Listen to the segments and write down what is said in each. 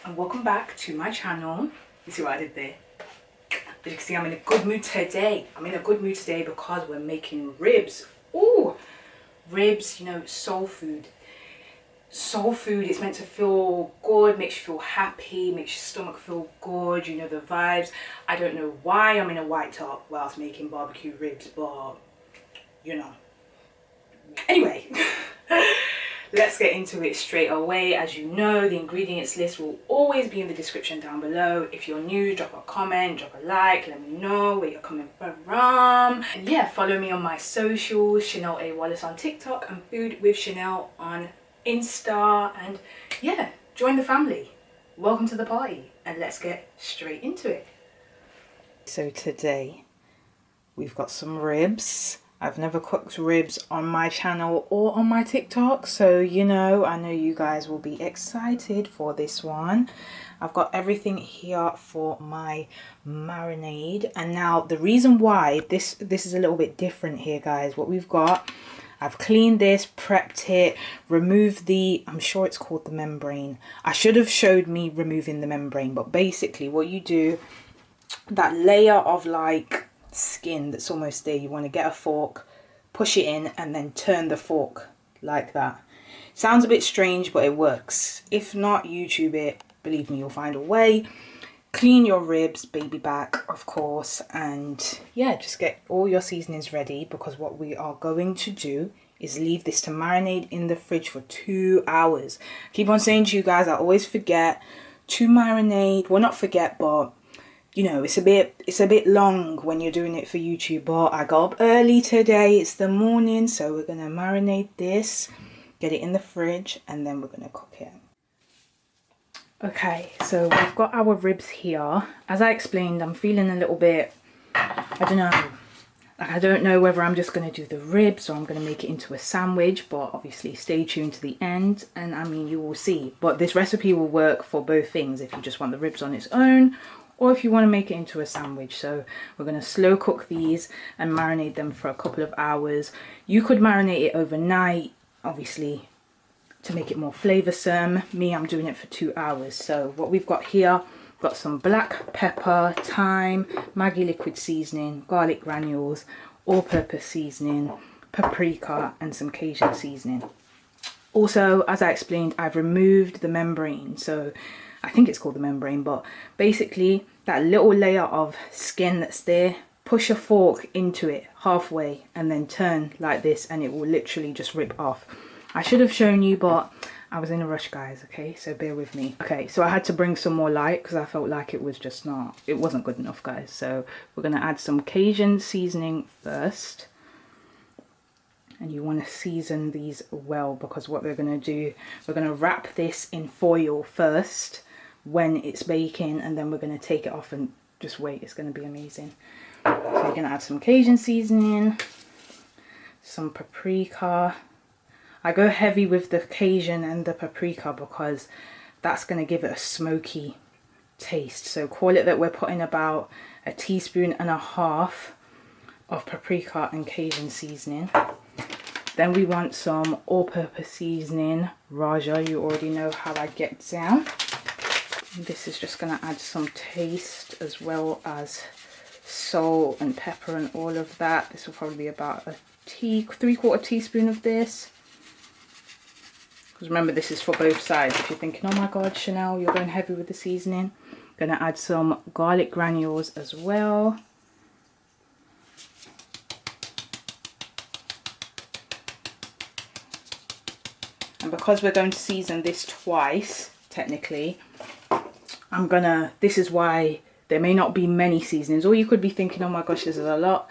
and welcome back to my channel. You see what I did there? As you can see, I'm in a good mood today. Because we're making ribs. Ooh, ribs, you know, soul food. Soul food is meant to feel good, makes you feel happy, makes your stomach feel good, you know, the vibes. I don't know why I'm in a white top whilst making barbecue ribs, but you know. Anyway, let's get into it straight away. As you know, the ingredients list will always be in the description down below. If you're new, drop a comment, drop a like, let me know where you're coming from. And yeah, follow me on my socials, Chanell A. Wallace on TikTok and Food with Chanell on Insta. And yeah, join the family. Welcome to the party, and let's get straight into it. So today we've got some ribs. I've never cooked ribs on my channel or on my TikTok, so you know, I know you guys will be excited for this one. I've got everything here for my marinade, and now the reason why this is a little bit different here, guys. What we've got, I've cleaned this, prepped it, removed the, I'm sure it's called the membrane. I should have showed me removing the membrane, but basically what you do, that layer of like skin that's almost there, you want to get a fork, push it in, and then turn the fork like that. Sounds a bit strange, but it works. If not, YouTube it. Believe me, you'll find a way. Clean your ribs, baby back, of course, and yeah, just get all your seasonings ready, because what we are going to do is leave this to marinate in the fridge for 2 hours. Keep on saying to you guys, I always forget to marinate. Well, not forget, but you know, it's a bit long when you're doing it for YouTube. But I got up early today, it's the morning, so we're gonna marinate this, get it in the fridge, and then we're gonna cook it. Okay, so we've got our ribs here. As I explained, I'm feeling a little bit, I don't know, like I don't know whether I'm just gonna do the ribs or I'm gonna make it into a sandwich, but obviously stay tuned to the end and I mean, you will see. But this recipe will work for both things, if you just want the ribs on its own or if you want to make it into a sandwich. So we're going to slow cook these and marinate them for a couple of hours. You could marinate it overnight, obviously, to make it more flavoursome. Me, I'm doing it for 2 hours. So what we've got here, we've got some black pepper, thyme, Maggi Liquid Seasoning, Garlic Granules, all-purpose seasoning, paprika, and some Cajun Seasoning. Also, as I explained, I've removed the membrane. So I think it's called the membrane, but basically that little layer of skin that's there, push a fork into it halfway and then turn like this and it will literally just rip off. I should have shown you, but I was in a rush, guys, okay, so bear with me. Okay, so I had to bring some more light because I felt like it was just not, it wasn't good enough, guys. So we're going to add some Cajun seasoning first. And you want to season these well, because what we're going to do, we're going to wrap this in foil first when it's baking, and then we're going to take it off and just wait. It's going to be amazing. So you're going to add some Cajun seasoning, some paprika. I go heavy with the Cajun and the paprika because that's going to give it a smoky taste. So call it that we're putting about 1.5 teaspoons of paprika and Cajun seasoning. Then we want some all-purpose seasoning, Raja. You already know how I get down. This is just going to add some taste as well as salt and pepper and all of that. This will probably be about 3/4 teaspoon of this. Because remember, this is for both sides. If you're thinking, oh my god, Chanell, you're going heavy with the seasoning. I'm going to add some garlic granules as well. And because we're going to season this twice, technically, this is why there may not be many seasonings, or you could be thinking, oh my gosh, this is a lot,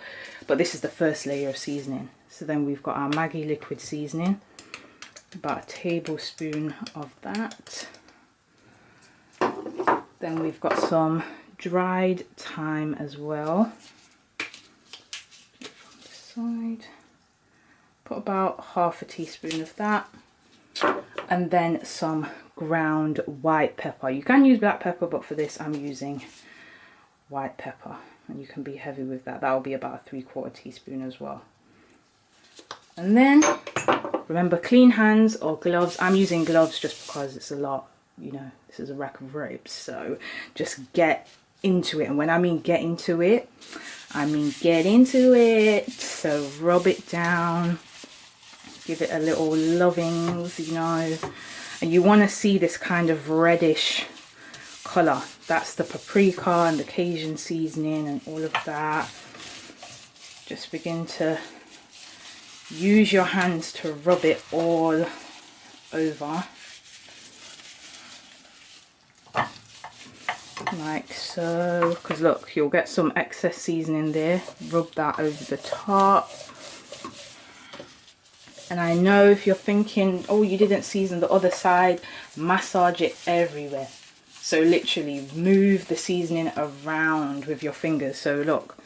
but this is the first layer of seasoning. So then we've got our Maggi Liquid Seasoning, about 1 tablespoon of that. Then we've got some dried thyme as well. From the side, put about 1/2 teaspoon of that. And then some ground white pepper. You can use black pepper, but for this I'm using white pepper, and you can be heavy with that. That will be about 3/4 teaspoon as well. And then remember, clean hands or gloves. I'm using gloves just because it's a lot you know, this is a rack of ribs, so just get into it. And when I mean get into it, I mean get into it. So rub it down, give it a little lovings, you know, and you want to see this kind of reddish colour. That's the paprika and the Cajun seasoning and all of that. Just begin to use your hands to rub it all over, like so, because look, you'll get some excess seasoning there. Rub that over the top. And I know if you're thinking, oh, you didn't season the other side, massage it everywhere. So literally move the seasoning around with your fingers. So look,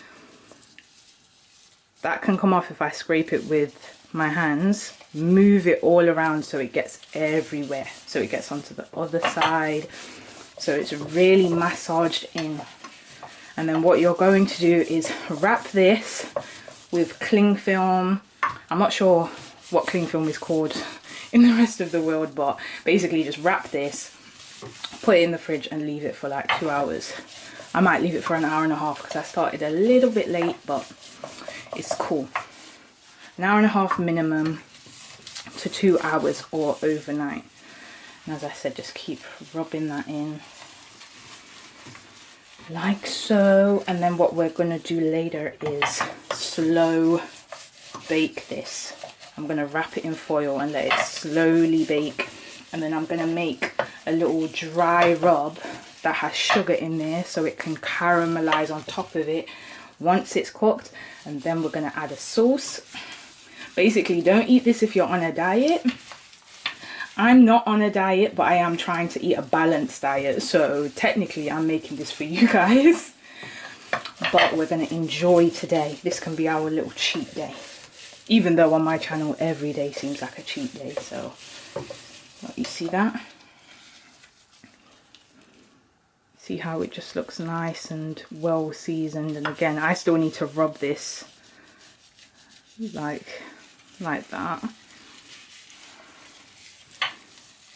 that can come off if I scrape it with my hands. Move it all around so it gets everywhere. So it gets onto the other side. So it's really massaged in. And then what you're going to do is wrap this with cling film. I'm not sure what cling film is called in the rest of the world, but basically just wrap this, put it in the fridge and leave it for like 2 hours. I might leave it for an hour and a half because I started a little bit late, but it's cool. An hour and a half minimum to 2 hours or overnight. And as I said, just keep rubbing that in like so. And then what we're going to do later is slow bake this. I'm going to wrap it in foil and let it slowly bake. And then I'm going to make a little dry rub that has sugar in there so it can caramelize on top of it once it's cooked. And then we're going to add a sauce. Basically, don't eat this if you're on a diet. I'm not on a diet, but I am trying to eat a balanced diet. So technically, I'm making this for you guys. But we're going to enjoy today. This can be our little cheat day. Even though on my channel, every day seems like a cheat day. So, you see that? See how it just looks nice and well seasoned. And again, I still need to rub this like that.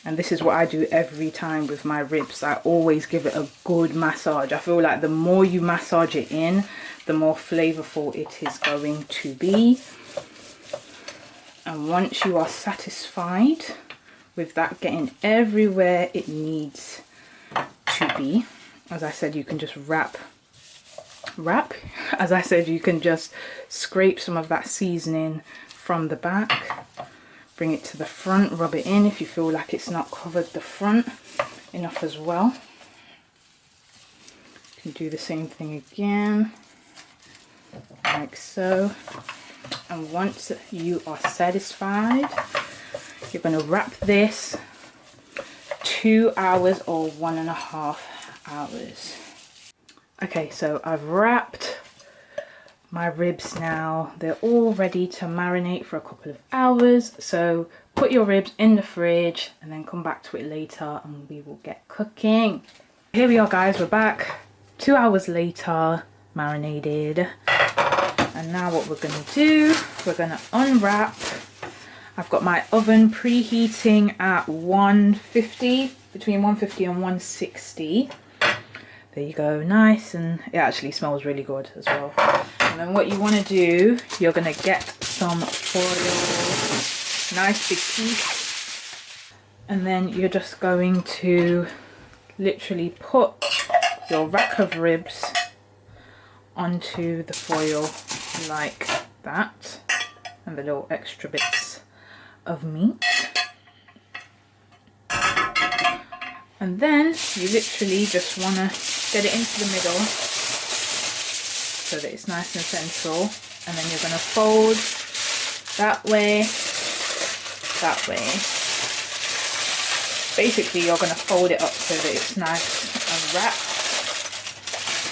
And this is what I do every time with my ribs. I always give it a good massage. I feel like the more you massage it in, the more flavorful it is going to be. And once you are satisfied with that getting everywhere it needs to be, as I said, you can just as I said, you can just scrape some of that seasoning from the back, bring it to the front, rub it in if you feel like it's not covered the front enough as well. You can do the same thing again, like so. And once you are satisfied, you're going to wrap this 2 hours or 1.5 hours. Okay, so I've wrapped my ribs now. They're all ready to marinate for a couple of hours. So put your ribs in the fridge and then come back to it later and we will get cooking. Here we are, guys, we're back 2 hours later, marinated. And now what we're going to do, we're going to unwrap. I've got my oven preheating at 150, between 150 and 160. There you go, nice, and it actually smells really good as well. And then what you want to do, you're going to get some foil, nice big piece. And then you're just going to literally put your rack of ribs onto the foil like that, and the little extra bits of meat. And then you literally just want to get it into the middle so that it's nice and central, and then you're going to fold that way, that way. Basically, you're going to fold it up so that it's nice and wrapped.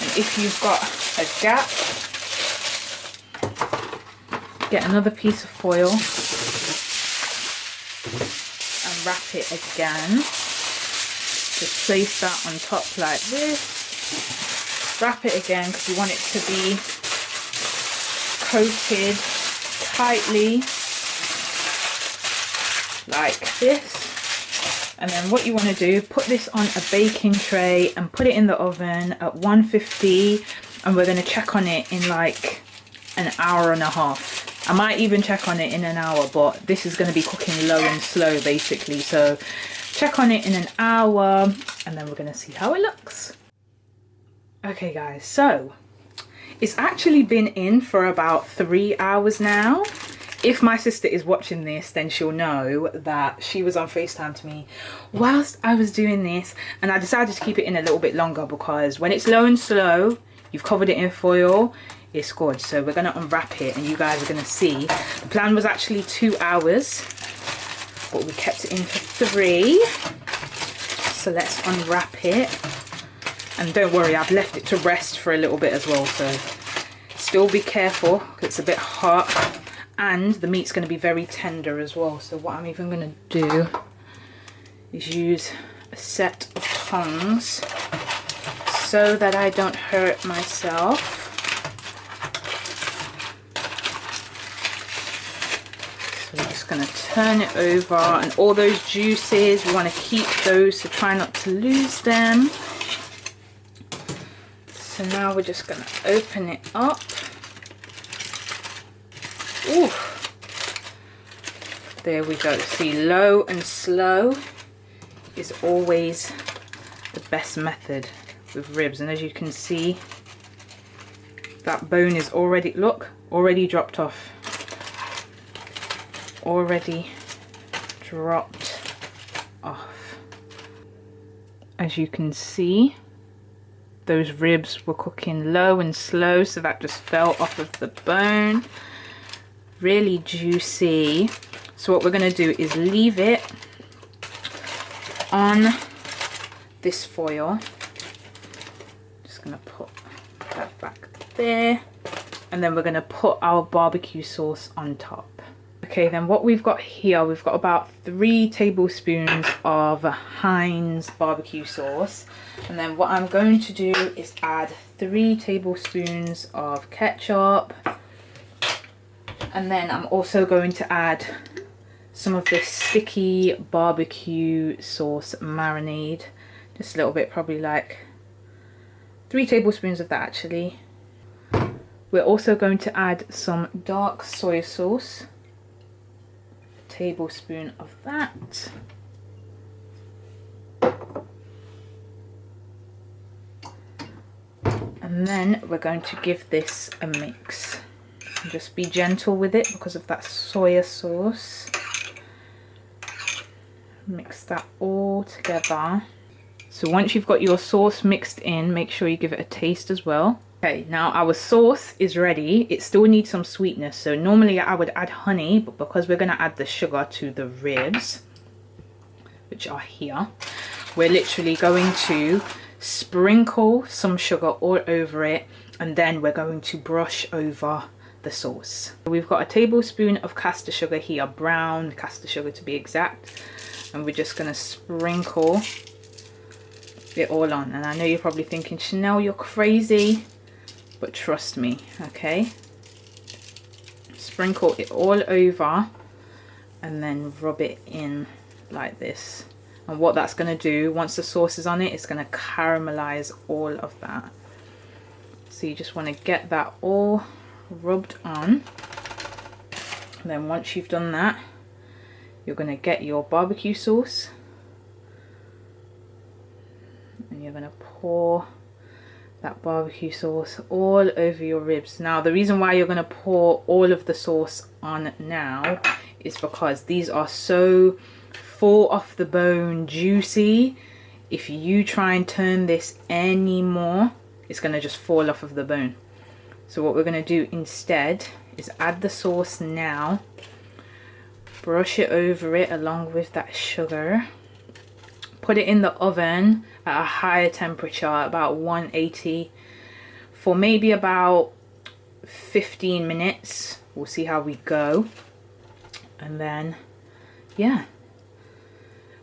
And if you've got a gap, get another piece of foil and wrap it again. Just place that on top like this. Wrap it again because you want it to be coated tightly like this. And then what you want to do, put this on a baking tray and put it in the oven at 150, and we're going to check on it in like an hour and a half. I might even check on it in an hour, but this is going to be cooking low and slow basically. So check on it in an hour and then we're going to see how it looks. Okay guys, so it's actually been in for about 3 hours now. If my sister is watching this, then she'll know that she was on FaceTime to me whilst I was doing this, and I decided to keep it in a little bit longer because when it's low and slow, you've covered it in foil, it's good. So we're going to unwrap it and you guys are going to see. The plan was actually 2 hours, but we kept it in for 3. So let's unwrap it. And don't worry, I've left it to rest for a little bit as well, so still be careful because it's a bit hot. And the meat's going to be very tender as well. So what I'm even going to do is use a set of tongs so that I don't hurt myself. So we're just going to turn it over, and all those juices, we want to keep those, so try not to lose them. So now we're just going to open it up. Ooh. There we go. See, low and slow is always the best method with ribs. And as you can see, that bone is already, look, already dropped off. Already dropped off. As you can see, those ribs were cooking low and slow, so that just fell off of the bone. Really juicy. So what we're going to do is leave it on this foil. Just going to put that back there, and then we're going to put our barbecue sauce on top. Okay, then what we've got here, we've got about 3 tablespoons of Heinz BBQ sauce, and then what I'm going to do is add 3 tablespoons of ketchup. And then I'm also going to add some of this sticky barbecue sauce marinade. Just a little bit, probably like 3 tablespoons of that actually. We're also going to add some dark soy sauce. A tablespoon of that. And then we're going to give this a mix. Just be gentle with it because of that soy sauce. Mix that all together. So once you've got your sauce mixed in, make sure you give it a taste as well. Okay, now our sauce is ready. It still needs some sweetness, so normally I would add honey, but because we're going to add the sugar to the ribs, which are here, we're literally going to sprinkle some sugar all over it, and then we're going to brush over the sauce. We've got a tablespoon of caster sugar here, brown caster sugar to be exact, and we're just going to sprinkle it all on. And I know you're probably thinking, Chanel, you're crazy, but trust me. Okay, sprinkle it all over and then rub it in like this. And what that's going to do, once the sauce is on it, it's going to caramelize all of that. So you just want to get that all rubbed on, and then once you've done that, you're going to get your barbecue sauce and you're going to pour that barbecue sauce all over your ribs. Now the reason why you're going to pour all of the sauce on now is because these are so full off the bone, juicy. If you try and turn this any more, it's going to just fall off of the bone. So what we're going to do instead is add the sauce now, brush it over it along with that sugar, put it in the oven at a higher temperature, about 180, for maybe about 15 minutes. We'll see how we go, and then yeah,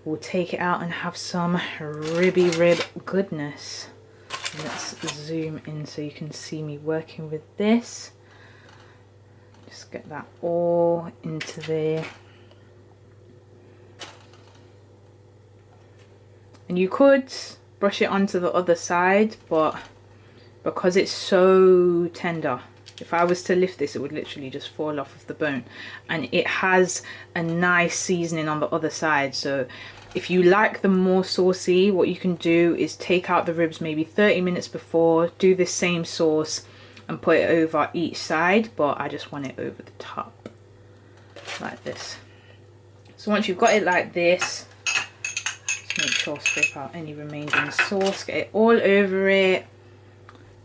we'll take it out and have some ribby rib goodness. Let's zoom in so you can see me working with this. Just get that all into there. And you could brush it onto the other side, but because it's so tender, if I was to lift this, it would literally just fall off of the bone. And it has a nice seasoning on the other side. So if you like them more saucy, what you can do is take out the ribs maybe 30 minutes before, do this same sauce and put it over each side. But I just want it over the top, like this. So once you've got it like this, just make sure scrape out any remaining sauce, get it all over it.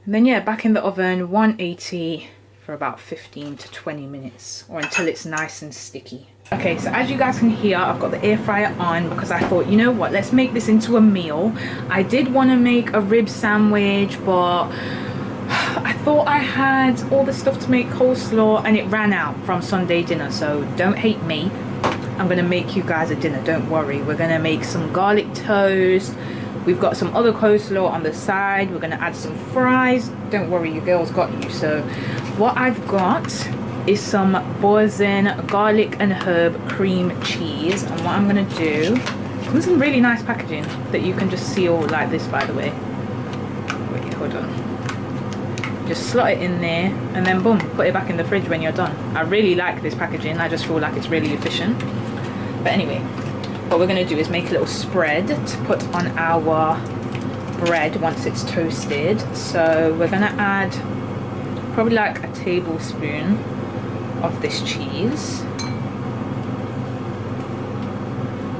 And then yeah, back in the oven, 180 for about 15 to 20 minutes or until it's nice and sticky. Okay, so as you guys can hear, I've got the air fryer on because I thought, you know what, let's make this into a meal. I did want to make a rib sandwich, but I thought I had all the stuff to make coleslaw and it ran out from Sunday dinner. So don't hate me. I'm going to make you guys a dinner, don't worry. We're going to make some garlic toast. We've got some other coleslaw on the side. We're going to add some fries. Don't worry, your girl's got you. So what I've got is some Boursin garlic and herb cream cheese. And what I'm going to do, there's some really nice packaging that you can just seal like this, by the way. Wait, hold on. Just slot it in there and then boom, put it back in the fridge when you're done. I really like this packaging. I just feel like it's really efficient. But anyway, what we're going to do is make a little spread to put on our bread once it's toasted. So we're going to add probably like a tablespoon of this cheese.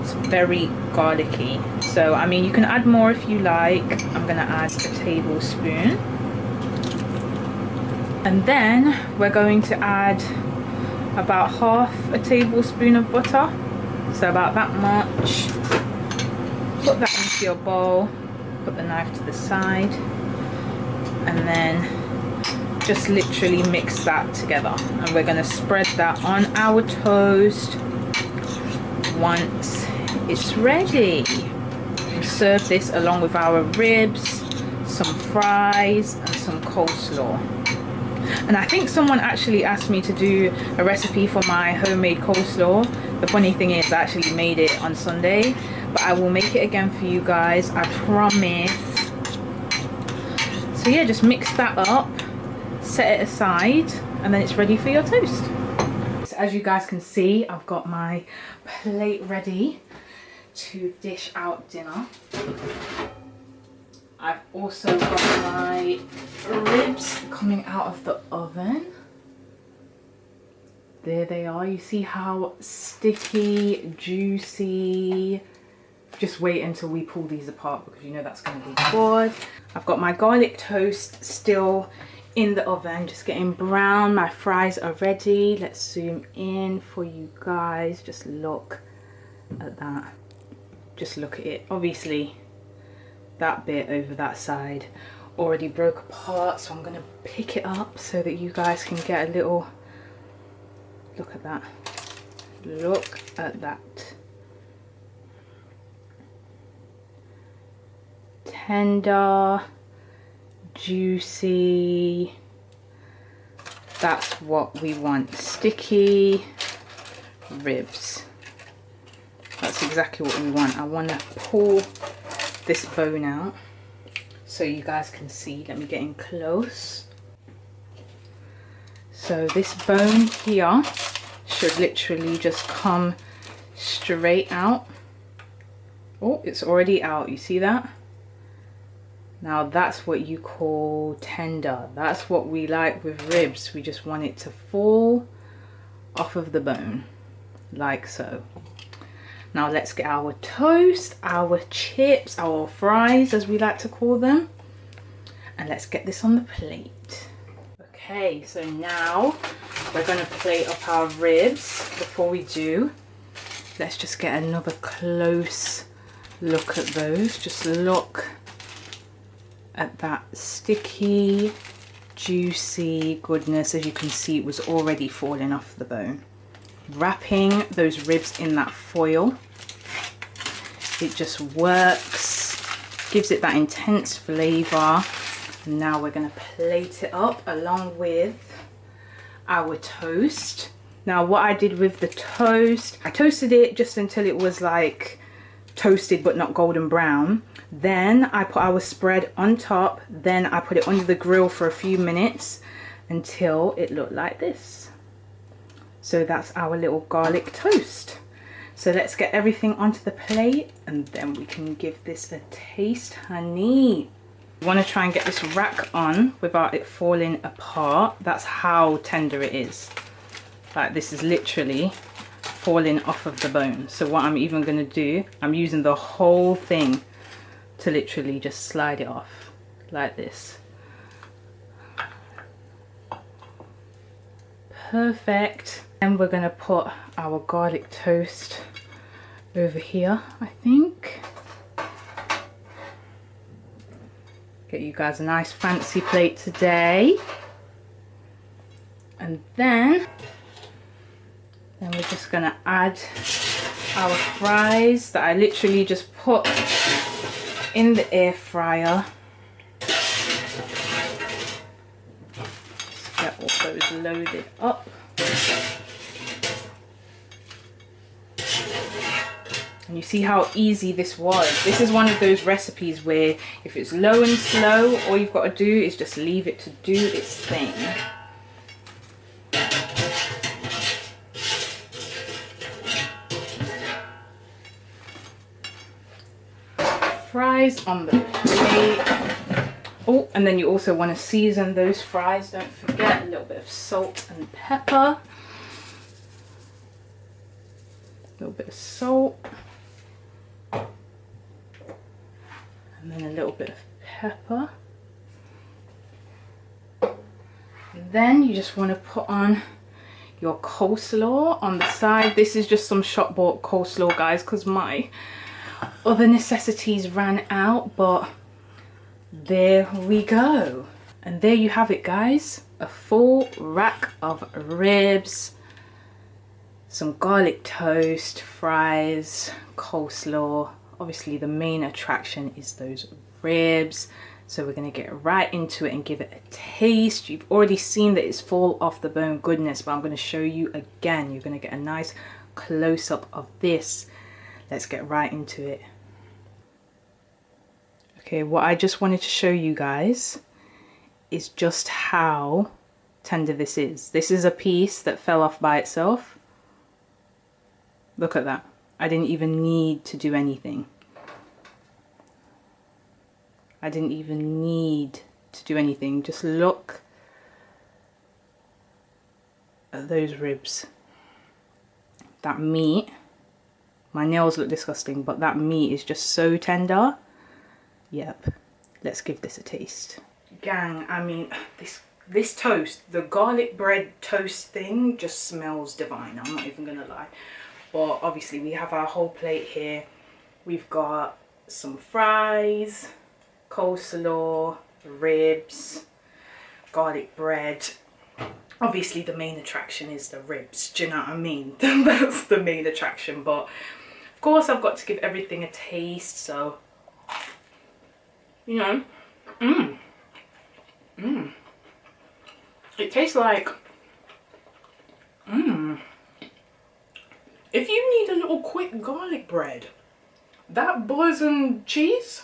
It's very garlicky, so I mean you can add more if you like. I'm going to add a tablespoon, and then we're going to add about half a tablespoon of butter. So about that much. Put that into your bowl, put the knife to the side, and then just literally mix that together. And we're going to spread that on our toast once it's ready. We'll serve this along with our ribs, some fries and some coleslaw. And I think someone actually asked me to do a recipe for my homemade coleslaw. The funny thing is I actually made it on Sunday, but I will make it again for you guys, I promise. So yeah, just mix that up, set it aside, and then it's ready for your toast. So as you guys can see, I've got my plate ready to dish out dinner. I've also got my ribs coming out of the oven. There they are. You see how sticky, juicy. Just wait until we pull these apart because you know that's going to be good. I've got my garlic toast still in the oven, just getting brown. My fries are ready. Let's zoom in for you guys. Just look at that. Just look at it. Obviously, that bit over that side already broke apart, so I'm going to pick it up so that you guys can get a little look at that. Look at that. Tender, juicy. That's what we want. Sticky ribs. That's exactly what we want. I want to pull this bone out so you guys can see. Let me get in close. So this bone here should literally just come straight out. Oh, it's already out. You see that? Now that's what you call tender. That's what we like with ribs. We just want it to fall off of the bone, like so. Now let's get our toast, our chips, our fries as we like to call them, and let's get this on the plate. Okay, so now we're going to plate up our ribs. Before we do, let's just get another close look at those. Just look at that sticky, juicy goodness. As you can see, it was already falling off the bone. Wrapping those ribs in that foil, it just works, gives it that intense flavor. Now we're going to plate it up along with our toast. Now what I did with the toast, I toasted it just until it was like toasted but not golden brown. Then I put our spread on top, then I put it under the grill for a few minutes until it looked like this. So that's our little garlic toast. So let's get everything onto the plate and then we can give this a taste, honey. You want to try and get this rack on without it falling apart. That's how tender it is. Like, this is literally falling off of the bone. So what I'm even going to do, I'm using the whole thing to literally just slide it off like this. Perfect. And we're going to put our garlic toast over here, I think. Get you guys a nice fancy plate today. And then we're just going to add our fries that I literally just put in the air fryer. Just get all those loaded up. And you see how easy this was. This is one of those recipes where if it's low and slow, all you've got to do is just leave it to do its thing. Fries on the plate. Oh, and then you also want to season those fries. Don't forget a little bit of salt and pepper. A little bit of salt. And then a little bit of pepper. And then you just want to put on your coleslaw on the side. This is just some shop bought coleslaw, guys, because my other necessities ran out, but there we go. And there you have it, guys. A full rack of ribs, some garlic toast, fries, coleslaw. Obviously the main attraction is those ribs, so we're going to get right into it and give it a taste. You've already seen that it's full off the bone goodness, but I'm going to show you again. You're going to get a nice close-up of this. Let's get right into it. Okay, what I just wanted to show you guys is just how tender this is. This is a piece that fell off by itself. Look at that. I didn't even need to do anything. I didn't even need to do anything. Just look at those ribs. That meat. My nails look disgusting, but that meat is just so tender. Yep. Let's give this a taste. Gang, I mean, this toast, the garlic bread toast thing just smells divine. I'm not even gonna lie. But obviously we have our whole plate here. We've got some fries, coleslaw, ribs, garlic bread. Obviously the main attraction is the ribs, do you know what I mean? That's the main attraction, but of course I've got to give everything a taste, so, you know, it tastes like, if you need a little quick garlic bread, that Boursin cheese,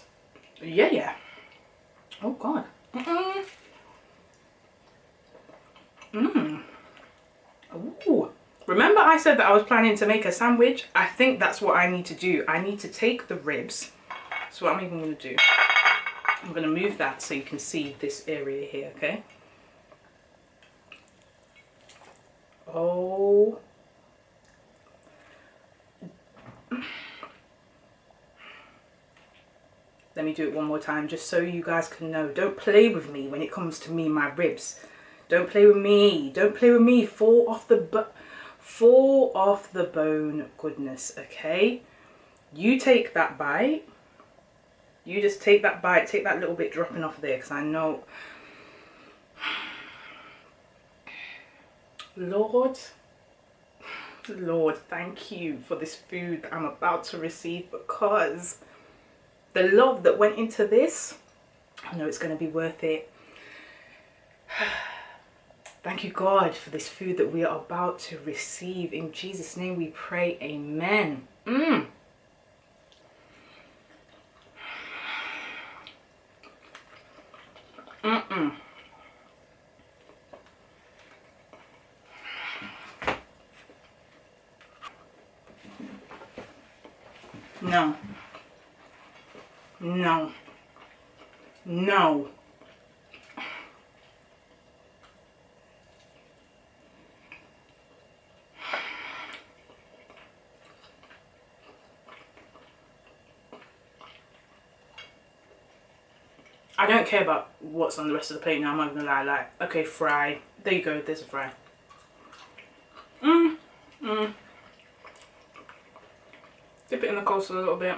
yeah. Oh God. Ooh. Remember I said that I was planning to make a sandwich? I think that's what I need to do. I need to take the ribs. So what I'm even going to do, I'm going to move that so you can see this area here, okay? Oh. Let me do it one more time just so you guys can know. Don't play with me when it comes to my ribs. Don't play with me. Don't play with me. Fall off the bone goodness, okay? You take that bite. You just take that bite. Take that little bit dropping off there, because I know. Lord, thank you for this food that I'm about to receive, because the love that went into this, I know it's going to be worth it. Thank you, God, for this food that we are about to receive. In Jesus' name we pray, amen. No. No. No. I don't care about what's on the rest of the plate now, I'm not gonna lie. Like, okay, fry. There you go, there's a fry. Dip it in the coleslaw a little bit.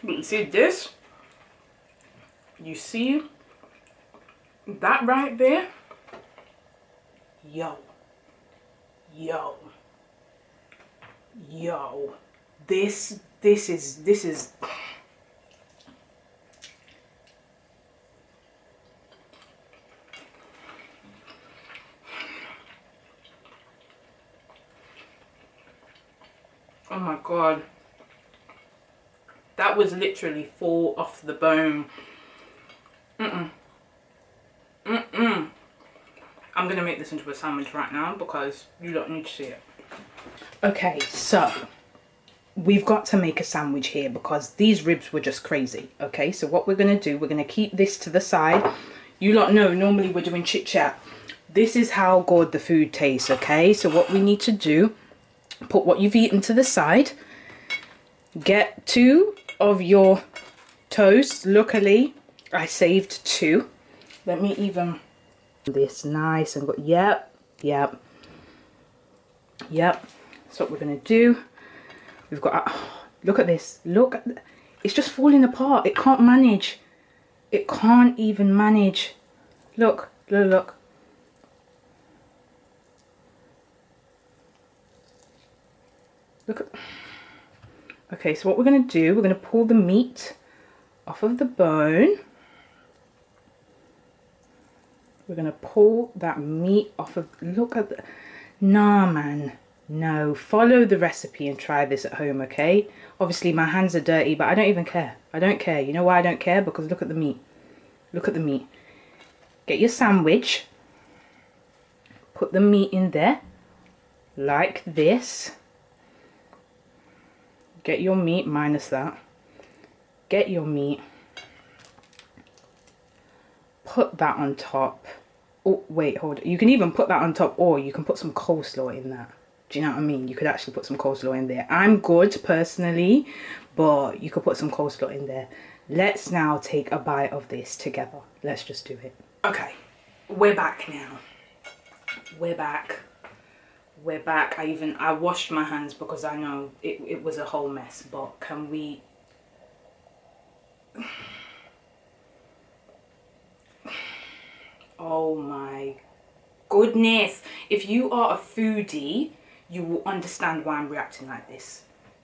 But you see this? You see that right there? Yo. Yo. Yo. This is oh my god, that was literally fall off the bone. I'm gonna make this into a sandwich right now because you don't need to see it. Okay, so we've got to make a sandwich here because these ribs were just crazy. Okay, so what we're gonna do, we're gonna keep this to the side. You lot know normally we're doing chit chat. This is how good the food tastes. Okay, so what we need to do, put what you've eaten to the side, get 2 of your toast. Luckily I saved 2. Let me even this nice and good. Yep. That's what we're gonna do. We've got look at this, look at it's just falling apart. It can't manage, it can't even manage. Look. Look at, okay, so what we're going to do, we're going to pull the meat off of the bone. We're going to pull that meat off of, look at the, nah man, no, follow the recipe and try this at home, okay? Obviously my hands are dirty, but I don't even care. I don't care. You know why I don't care? Because look at the meat. Look at the meat. Get your sandwich, put the meat in there like this. Get your meat, minus that. Get your meat. Put that on top. Oh, wait, hold it. You can even put that on top, or you can put some coleslaw in that. Do you know what I mean? You could actually put some coleslaw in there. I'm good, personally, but you could put some coleslaw in there. Let's now take a bite of this together. Let's just do it. Okay, we're back now. We're back. We're back. I washed my hands because I know it was a whole mess, but can we oh my goodness, if you are a foodie you will understand why I'm reacting like this.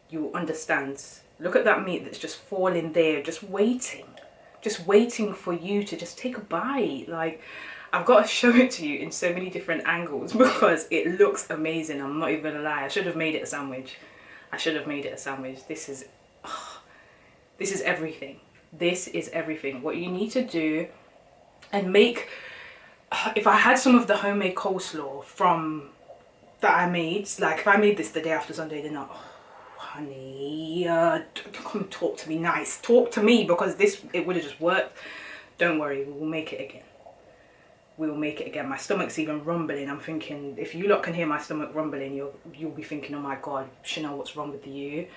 You will understand. Look at that meat that's just falling there, just waiting for you to just take a bite. Like, I've got to show it to you in so many different angles because it looks amazing. I'm not even gonna lie. I should have made it a sandwich. I should have made it a sandwich. This is everything. This is everything. What you need to do and make, if I had some of the homemade coleslaw from that I made, like if I made this the day after Sunday dinner, oh, honey, come talk to me nice. Talk to me, because this, it would have just worked. Don't worry, we will make it again. We will make it again. My stomach's even rumbling. I'm thinking, if you lot can hear my stomach rumbling, you'll be thinking, oh my god, Chanel, what's wrong with you?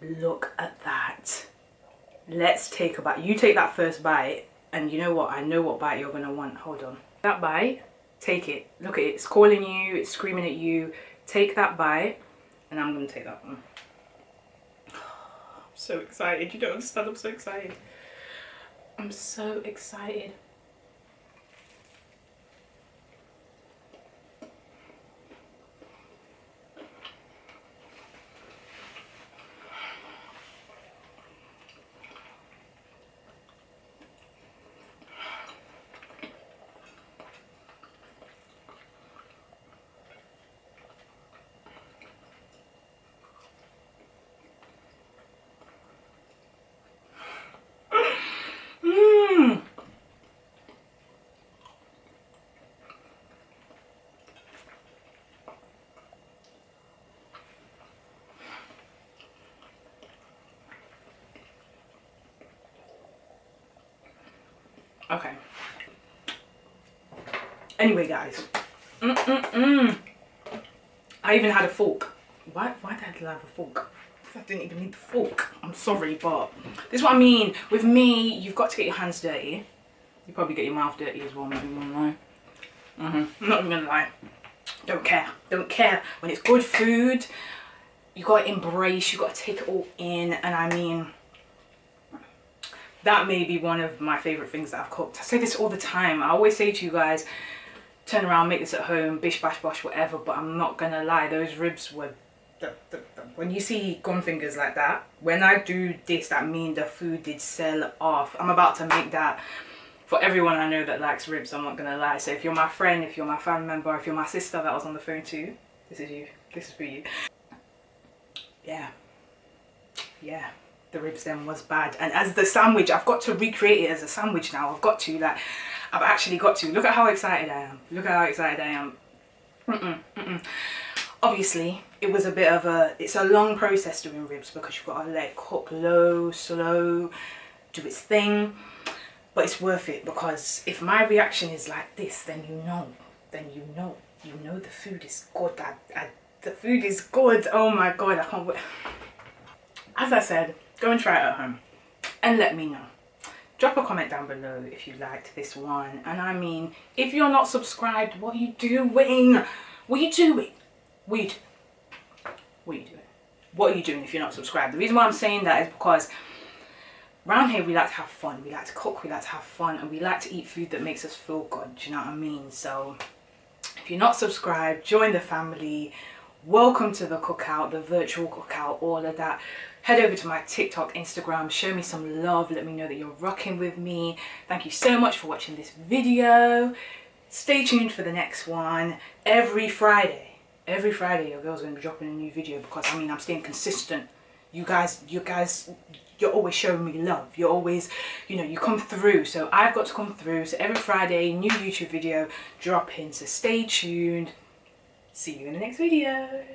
Look at that. Let's take a bite. You take that first bite, and you know what? I know what bite you're gonna want. Hold on. That bite, take it. Look at it. It's calling you. It's screaming at you. Take that bite, and I'm gonna take that one. I'm so excited. You don't understand. I'm so excited. I'm so excited. Okay. Anyway, guys. I even had a fork. Why did I have a fork? I didn't even need the fork. I'm sorry, but this is what I mean. With me, you've got to get your hands dirty. You probably get your mouth dirty as well, not even gonna lie. I'm not even gonna lie. Don't care. Don't care. When it's good food, you gotta embrace, you gotta take it all in. And I mean, that may be one of my favourite things that I've cooked. I say this all the time. I always say to you guys, turn around, make this at home, bish, bash, bosh, whatever. But I'm not gonna lie, those ribs were... when you see gum fingers like that, when I do this, that means the food did sell off. I'm about to make that for everyone I know that likes ribs, I'm not gonna lie. So if you're my friend, if you're my family member, if you're my sister that was on the phone too, this is you. This is for you. Yeah. Yeah. The ribs then was bad. And as the sandwich, I've got to recreate it as a sandwich now. I've got to, like, I've actually got to. Look at how excited I am. Look at how excited I am. Obviously, it was a bit of a, it's a long process doing ribs because you've got to let it cook low, slow, do its thing. But it's worth it because if my reaction is like this, then you know the food is good. The food is good. Oh my God, I can't wait. As I said, go and try it at home and let me know. Drop a comment down below if you liked this one. And I mean, if you're not subscribed, what are you doing? What are you doing? What are you doing? What are you doing if you're not subscribed? The reason why I'm saying that is because around here we like to have fun. We like to cook, we like to have fun, and we like to eat food that makes us feel good. Do you know what I mean? So if you're not subscribed, join the family. Welcome to the cookout, the virtual cookout, all of that. Head over to my TikTok, Instagram, show me some love, let me know that you're rocking with me. Thank you so much for watching this video. Stay tuned for the next one. Every Friday your girl's gonna be dropping a new video because I mean I'm staying consistent. You guys, you're always showing me love. You're always, you know, you come through. So I've got to come through. So every Friday, new YouTube video dropping. So stay tuned. See you in the next video.